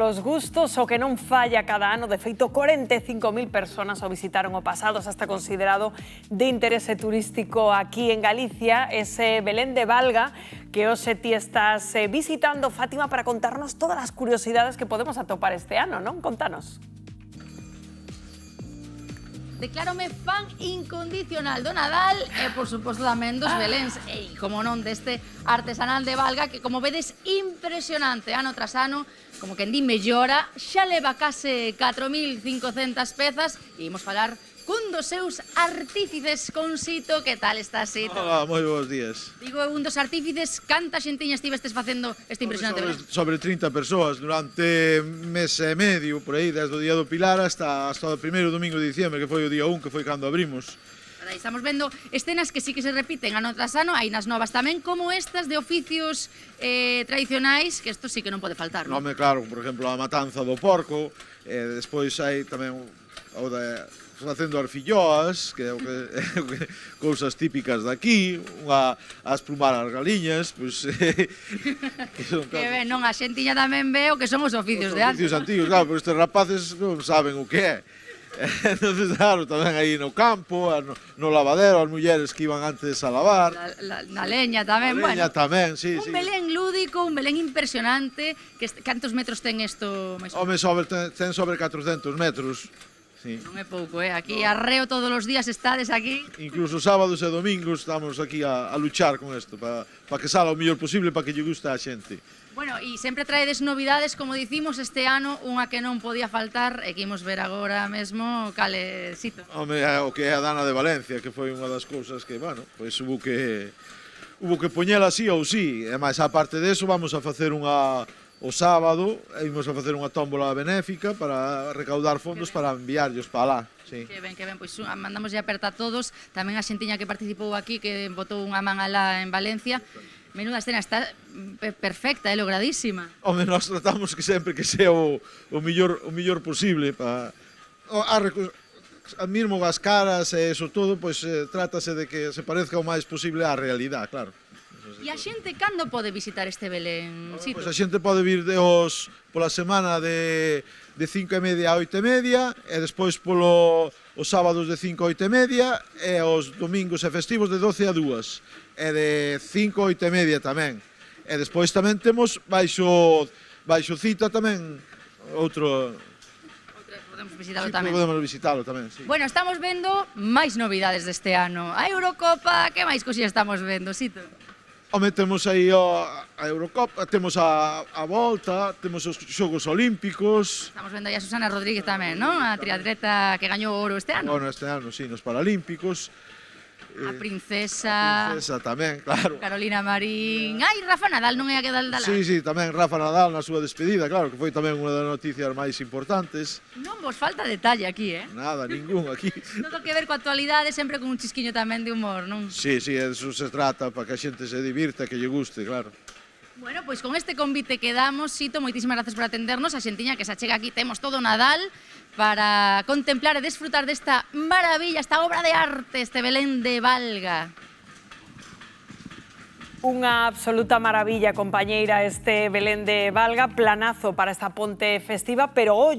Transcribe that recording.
os gustos, o que non falla cada ano. De feito, 45.000 persoas o visitaron o pasado, xa está considerado de interese turístico aquí en Galicia, ese Belén de Valga, que hoxe ti estás visitando, Fátima, para contarnos todas as curiosidades que podemos atopar este ano, non? Contanos. Declárome fan incondicional do Nadal e, por suposto, tamén dos Beléns. E, como non, deste artesanal de Valga, que, como vedes, impresionante ano tras ano, como quen di mellora, xa leva case 4.500 pezas e imos falar cun dos seus artífices, con Sito. Que tal estás, Sito? Hola, moi bons días. Digo, un dos artífices, canta xentiña estivestes facendo este impresionante Belén? Sobre 30 persoas durante mes e medio, por aí, desde o día do Pilar hasta o primeiro domingo de diciembre, que foi o día 1, que foi cando abrimos. Aí estamos vendo escenas que sí que se repiten ano tras ano, hai nas novas tamén, como estas de oficios tradicionais, que isto sí que non pode faltar, non? Nome, claro, por exemplo, a matanza do porco, despois hai tamén o de facendo arfilloas, que é o que cousas típicas daqui, a esplumar as galiñas, pois que son, Que ben, non, a xentiña tamén ve o que son os oficios de antes. Oficios antigos, claro, pero estes rapaces non saben o que é. Entonces, claro, tamén aí no campo, no lavadero, as mulleres que iban antes a lavar. Na leña tamén, bueno. Na leña tamén, sí, un sí. Belén lúdico, un Belén impresionante. Cantos metros ten isto? Home, ten sobre 400 metros. Sí. Non é pouco, aquí arreo todos os días estades aquí. Incluso sábados e domingos estamos aquí a luchar con isto, para que sala o mellor posible, para que lle guste a xente. Bueno, e sempre traedes novidades, como dicimos, este ano, unha que non podía faltar, e que imos ver agora mesmo, cale, Sito. Home, o que é a Dana de Valencia, que foi unha das cousas que, bueno, pois hubo que poñela así ou sí. E máis, aparte deso, vamos a facer o sábado, imos a facer unha tómbola benéfica para recaudar fondos para enviarlos para lá. Sí. Que ben, pois mandamos a aperta a todos, tamén a xentiña que participou aquí, que botou unha man alá en Valencia. Menuda escena, está perfecta, logradísima. Home, nós tratamos que sempre que sea o mellor posible para mesmo as caras e eso todo, pois trátase de que se parezca o máis posible á realidade, claro. E a xente cando pode visitar este Belén, Sito? Pois a xente pode vir pola semana de 5:30 a 8:30 e despois os sábados de 5 a 8:30 e os domingos e festivos de 12 a 2 e de 5 a 8:30 tamén. E despois tamén temos baixo cita tamén outro. Podemos visitalo Sí, tamén. podemos visitalo tamén, sí. Bueno, estamos vendo máis novidades deste ano. A Eurocopa, que máis cosillas estamos vendo, Sito? Home, temos aí a Eurocopa, temos a Volta, temos os Xogos Olímpicos. Estamos vendo aí a Susana Rodríguez tamén, non? A triatleta que gañou ouro este ano. Bueno, este ano, sí, nos Paralímpicos. A princesa tamén, claro. Carolina Marín. Ai, Rafa Nadal non é a que dal dalá. Sí, tamén Rafa Nadal na súa despedida, claro, que foi tamén unha das noticias máis importantes. Non vos falta detalle aquí, Nada, ningún aquí. Todo que ver coa actualidade, sempre con un chisquiño tamén de humor, non? Sí, eso se trata, para que a xente se divirta, que lle guste, claro. Bueno, pois con este convite que damos, Sito, moitísimas gracias por atendernos. A xentiña que se achega aquí, temos todo o Nadal para contemplar e desfrutar desta maravilla, esta obra de arte, este Belén de Valga. Unha absoluta maravilla, compañeira, este Belén de Valga, planazo para esta ponte festiva, pero ollo